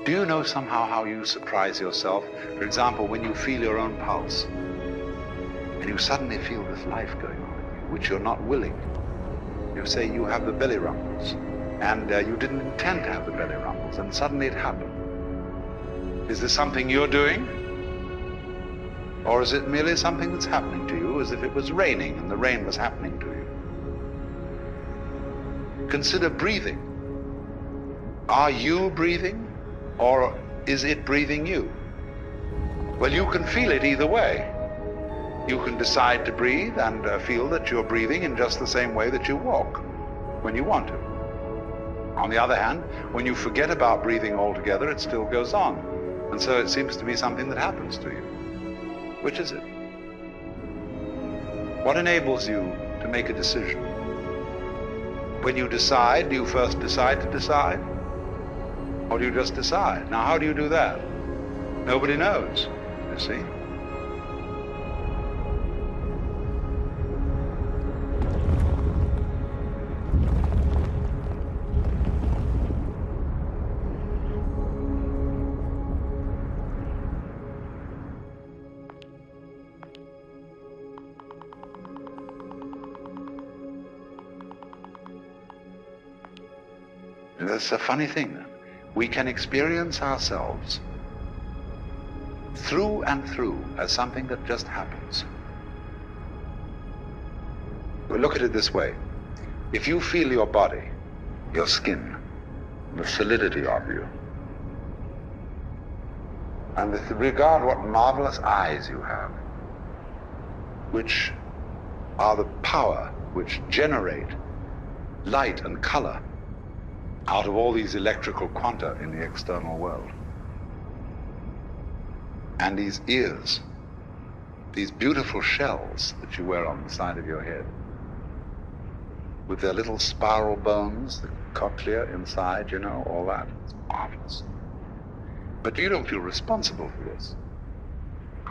Do you know somehow how you surprise yourself? For example, when you feel your own pulse, and you suddenly feel this life going on in you, which you're not willing. You say you have the belly rumbles, and you didn't intend to have the belly rumbles, and suddenly it happened. Is this something you're doing? Or is it merely something that's happening to you, as if it was raining and the rain was happening to you? Consider breathing. Are you breathing, or is it breathing you? Well, you can feel it either way. You can decide to breathe and feel that you're breathing in just the same way that you walk when you want to. On the other hand, when you forget about breathing altogether, it still goes on. And so it seems to be something that happens to you. Which is it? What enables you to make a decision? When you decide, do you first decide to decide? Or do you just decide? Now, how do you do that? Nobody knows, you see. That's a funny thing. We can experience ourselves through and through as something that just happens. We'll look at it this way. If you feel your body, your skin, the solidity of you, and regard what marvelous eyes you have, which are the power which generate light and color out of all these electrical quanta in the external world. And these ears, these beautiful shells that you wear on the side of your head, with their little spiral bones, the cochlea inside, you know, all that. It's marvelous. But you don't feel responsible for this.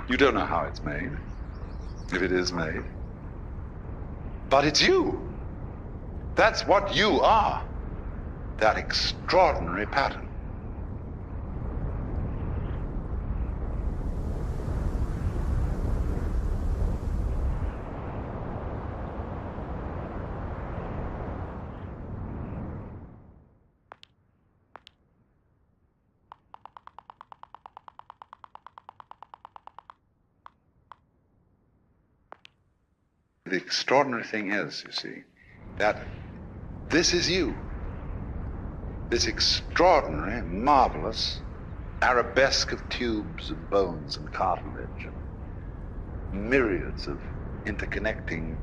You don't know how it's made, if it is made. But it's you. That's what you are. That extraordinary pattern. The extraordinary thing is, you see, that this is you. This extraordinary, marvelous arabesque of tubes and bones and cartilage, and myriads of interconnecting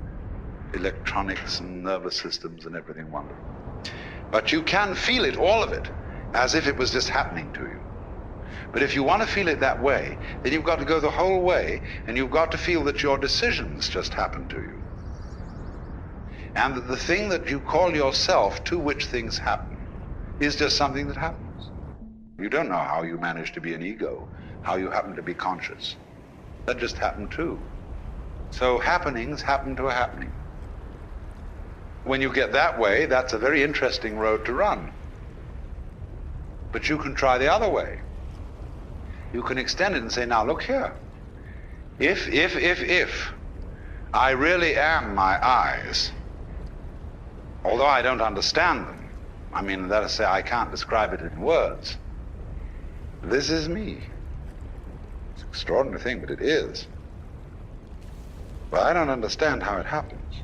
electronics and nervous systems and everything wonderful. But you can feel it, all of it, as if it was just happening to you. But if you want to feel it that way, then you've got to go the whole way, and you've got to feel that your decisions just happen to you. And that the thing that you call yourself, to which things happen, is just something that happens. You don't know how you manage to be an ego, how you happen to be conscious. That just happened too. So happenings happen to a happening. When you get that way, that's a very interesting road to run. But you can try the other way. You can extend it and say, now look here. If I really am my eyes, although I don't understand them, I mean, that is to say, I can't describe it in words. This is me. It's an extraordinary thing, but it is. But I don't understand how it happens.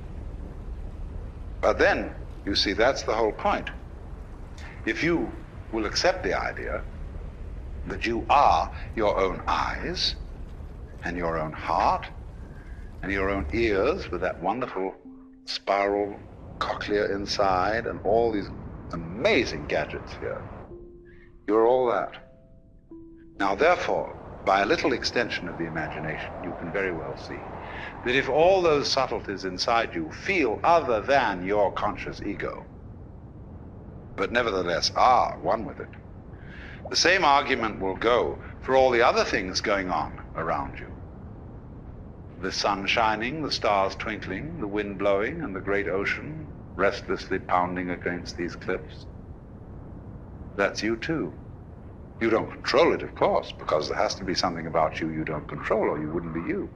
But then, you see, that's the whole point. If you will accept the idea that you are your own eyes, and your own heart, and your own ears with that wonderful spiral cochlea inside, and all these amazing gadgets here. You're all that. Now, therefore, by a little extension of the imagination, you can very well see that if all those subtleties inside you feel other than your conscious ego, but nevertheless are one with it, the same argument will go for all the other things going on around you. The sun shining, the stars twinkling, the wind blowing, and the great ocean restlessly pounding against these cliffs. That's you too. You don't control it, of course, because there has to be something about you you don't control, or you wouldn't be you.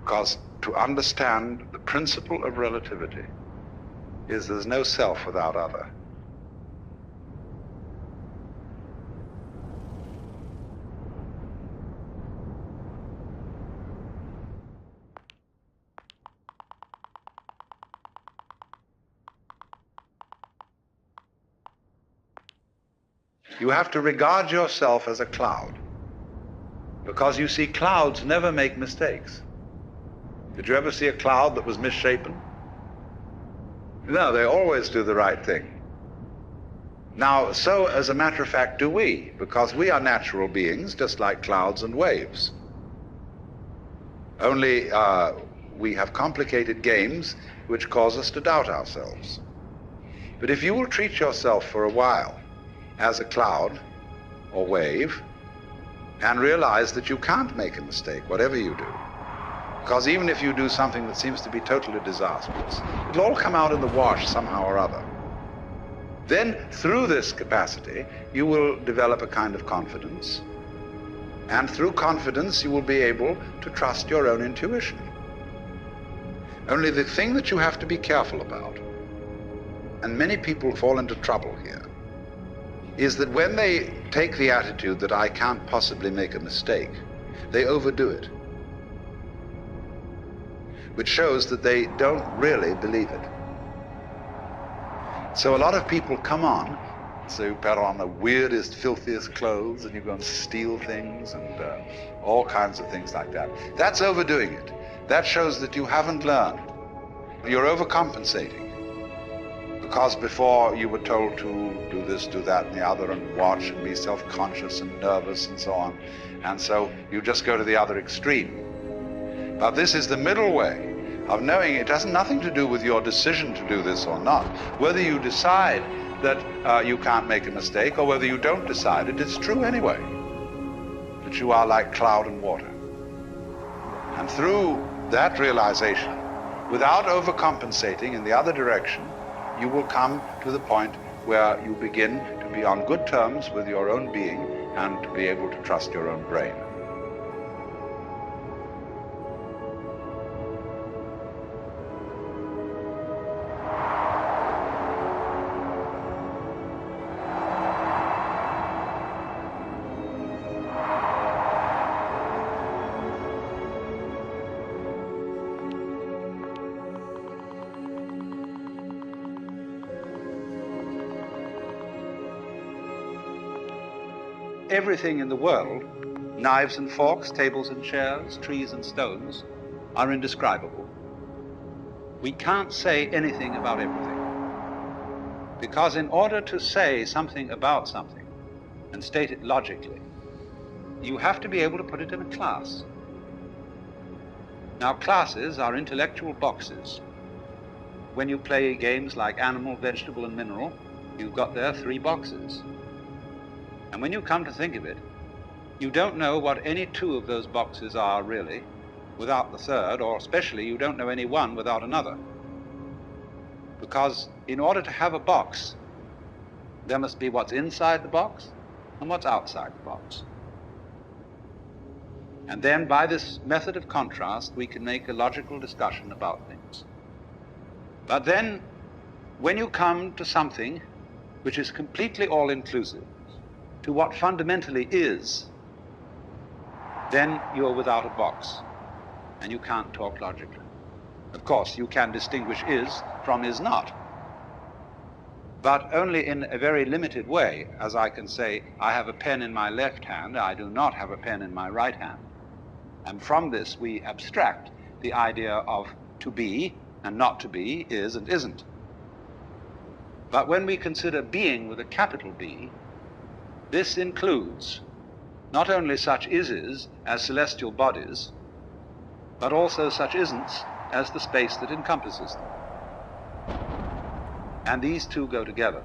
Because to understand the principle of relativity is there's no self without other. You have to regard yourself as a cloud, because you see, clouds never make mistakes. Did you ever see a cloud that was misshapen? No, they always do the right thing. Now, so as a matter of fact do we, because we are natural beings, just like clouds and waves. Only we have complicated games which cause us to doubt ourselves. But if you will treat yourself for a while as a cloud or wave, and realize that you can't make a mistake, whatever you do, because even if you do something that seems to be totally disastrous, it'll all come out in the wash somehow or other. Then, through this capacity, you will develop a kind of confidence, and through confidence you will be able to trust your own intuition. Only the thing that you have to be careful about, and many people fall into trouble here, is that when they take the attitude that I can't possibly make a mistake, they overdo it, which shows that they don't really believe it. So a lot of people come on, so you put on the weirdest, filthiest clothes, and you go and steal things, and all kinds of things like that. That's overdoing it. That shows that you haven't learned. You're overcompensating. Because before you were told to do this, do that, and the other, and watch, and be self-conscious and nervous, and so on. And so you just go to the other extreme. But this is the middle way of knowing it has nothing to do with your decision to do this or not. Whether you decide that you can't make a mistake, or whether you don't decide it, it's true anyway. That you are like cloud and water. And through that realization, without overcompensating in the other direction, you will come to the point where you begin to be on good terms with your own being and to be able to trust your own brain. Everything in the world, knives and forks, tables and chairs, trees and stones, are indescribable. We can't say anything about everything, because in order to say something about something and state it logically, you have to be able to put it in a class. Now, classes are intellectual boxes. When you play games like animal, vegetable, and mineral, you've got there 3 boxes. And when you come to think of it, you don't know what any 2 of those boxes are really without the third, or especially you don't know any one without another. Because in order to have a box, there must be what's inside the box and what's outside the box. And then by this method of contrast, we can make a logical discussion about things. But then, when you come to something which is completely all-inclusive, to what fundamentally is, then you're without a box, and you can't talk logically. Of course, you can distinguish is from is not, but only in a very limited way, as I can say, I have a pen in my left hand, I do not have a pen in my right hand. And from this we abstract the idea of to be and not to be, is and isn't. But when we consider being with a capital B, this includes not only such ises as celestial bodies, but also such isn'ts as the space that encompasses them. And these 2 go together.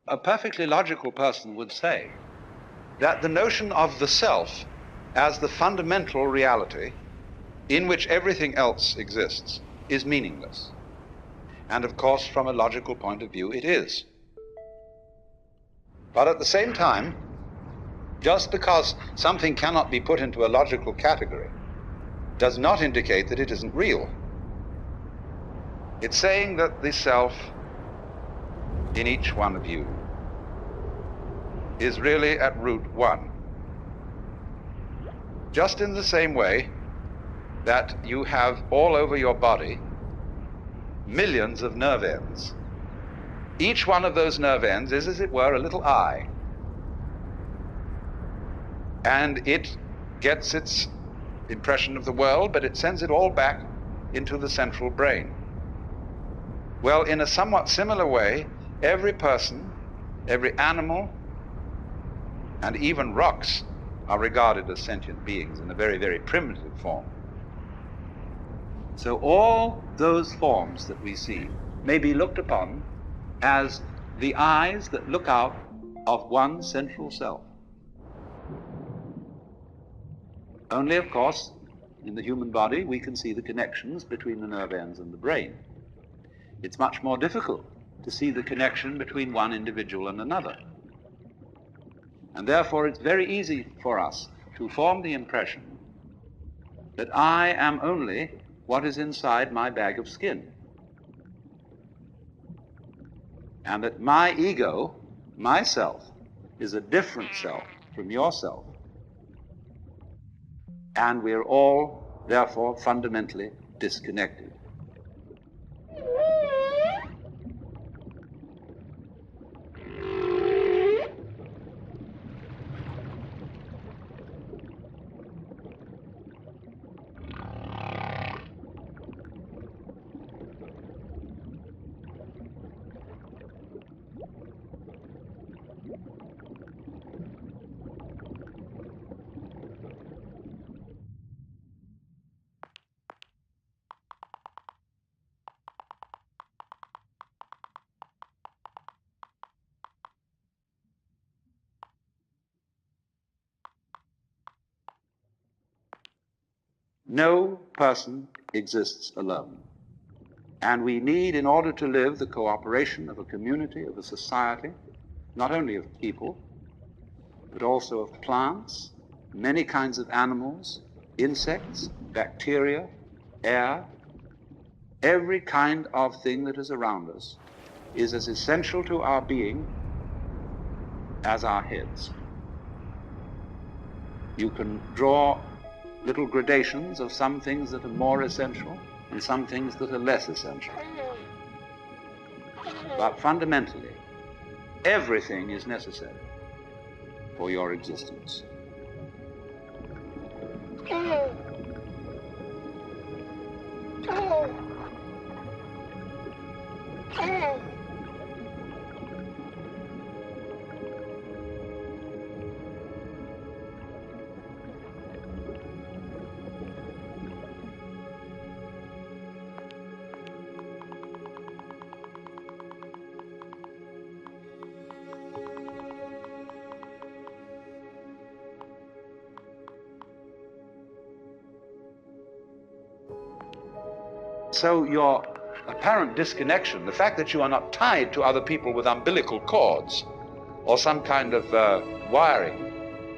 a perfectly logical person would say that the notion of the self as the fundamental reality in which everything else exists is meaningless. And of course, from a logical point of view, it is. But at the same time, just because something cannot be put into a logical category does not indicate that it isn't real. It's saying that the self in each one of you is really at root one. Just in the same way that you have all over your body millions of nerve ends. Each one of those nerve ends is, as it were, a little eye. And it gets its impression of the world, but it sends it all back into the central brain. Well, in a somewhat similar way, every person, every animal, and even rocks are regarded as sentient beings in a very, very primitive form. So all those forms that we see may be looked upon as the eyes that look out of one central self. Only, of course, in the human body we can see the connections between the nerve ends and the brain. It's much more difficult to see the connection between one individual and another. And therefore it's very easy for us to form the impression that I am only what is inside my bag of skin. And that my ego, myself, is a different self from yourself. And we're all, therefore, fundamentally disconnected. No person exists alone. And we need, in order to live, the cooperation of a community, of a society, not only of people, but also of plants, many kinds of animals, insects, bacteria, air. Every kind of thing that is around us is as essential to our being as our heads. You can draw little gradations of some things that are more essential and some things that are less essential. But fundamentally, everything is necessary for your existence. So your apparent disconnection, the fact that you are not tied to other people with umbilical cords or some kind of wiring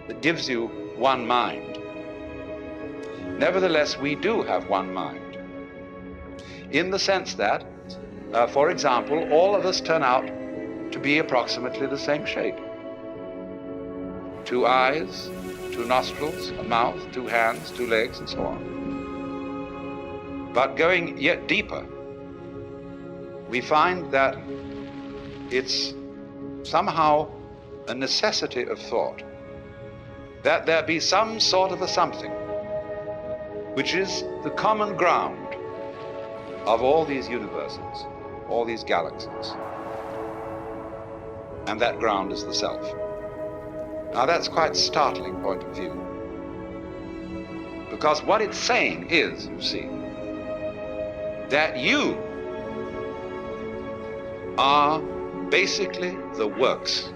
that gives you one mind. Nevertheless, we do have one mind, in the sense that, for example, all of us turn out to be approximately the same shape. 2 eyes, 2 nostrils, a mouth, 2 hands, 2 legs, and so on. But going yet deeper, we find that it's somehow a necessity of thought that there be some sort of a something which is the common ground of all these universes, all these galaxies. And that ground is the self. Now that's quite a startling point of view, because what it's saying is, you see, that you are basically the works.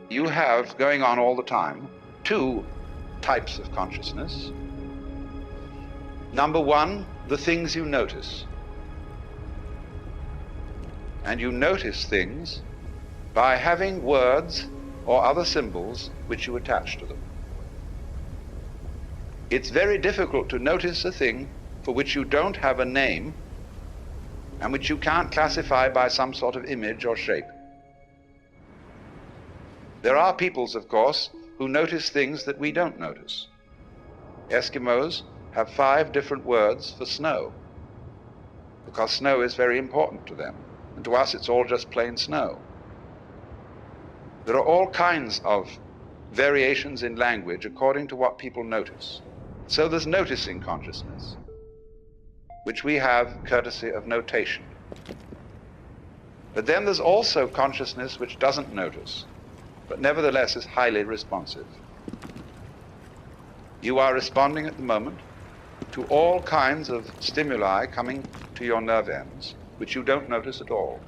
You have, going on all the time, two types of consciousness. Number one, the things you notice. And you notice things by having words or other symbols which you attach to them. It's very difficult to notice a thing for which you don't have a name and which you can't classify by some sort of image or shape. There are peoples, of course, who notice things that we don't notice. Eskimos have 5 different words for snow, because snow is very important to them, and to us it's all just plain snow. There are all kinds of variations in language according to what people notice. So there's noticing consciousness, which we have courtesy of notation. But then there's also consciousness which doesn't notice, but nevertheless is highly responsive. You are responding at the moment to all kinds of stimuli coming to your nerve ends, which you don't notice at all.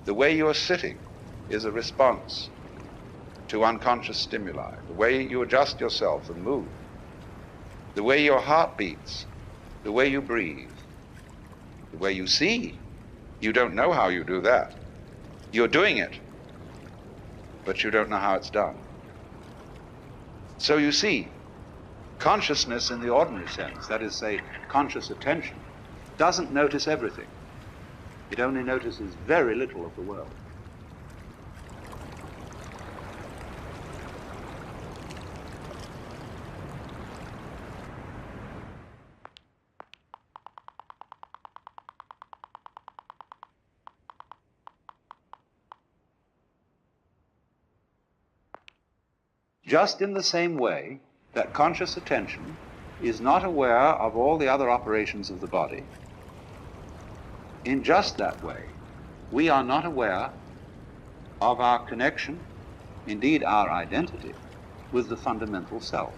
The way you are sitting is a response to unconscious stimuli. The way you adjust yourself and move, the way your heart beats, the way you breathe, the way you see. You don't know how you do that. You're doing it, but you don't know how it's done. So you see, consciousness in the ordinary sense, that is, say, conscious attention, doesn't notice everything. It only notices very little of the world. Just in the same way that conscious attention is not aware of all the other operations of the body, in just that way, we are not aware of our connection, indeed our identity, with the fundamental self.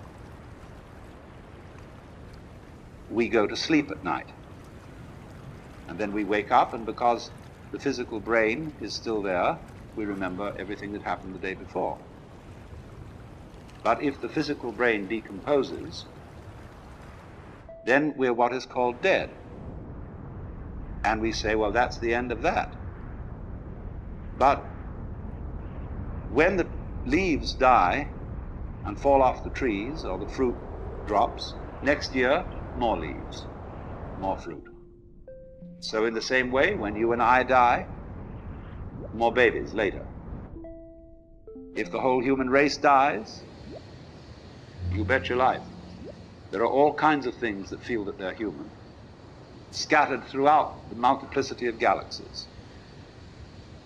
We go to sleep at night, and then we wake up, and because the physical brain is still there, we remember everything that happened the day before. But if the physical brain decomposes, then we're what is called dead. And we say, well, that's the end of that. But when the leaves die and fall off the trees, or the fruit drops, next year, more leaves, more fruit. So in the same way, when you and I die, more babies later. If the whole human race dies, you bet your life. There are all kinds of things that feel that they're human, scattered throughout the multiplicity of galaxies,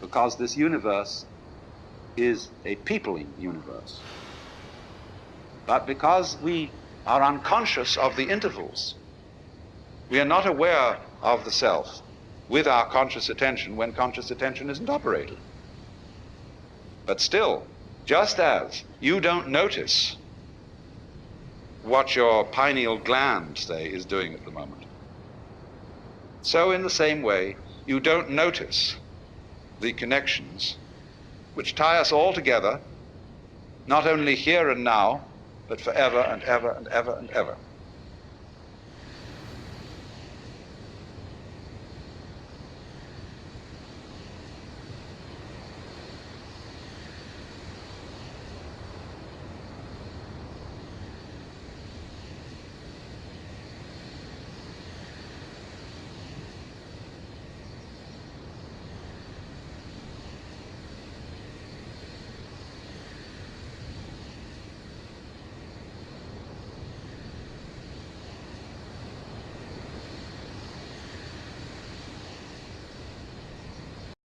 because this universe is a peopling universe. But because we are unconscious of the intervals, we are not aware of the self with our conscious attention when conscious attention isn't operated. But still, just as you don't notice what your pineal gland, say, is doing at the moment, so in the same way, you don't notice the connections which tie us all together, not only here and now, but forever and ever and ever and ever.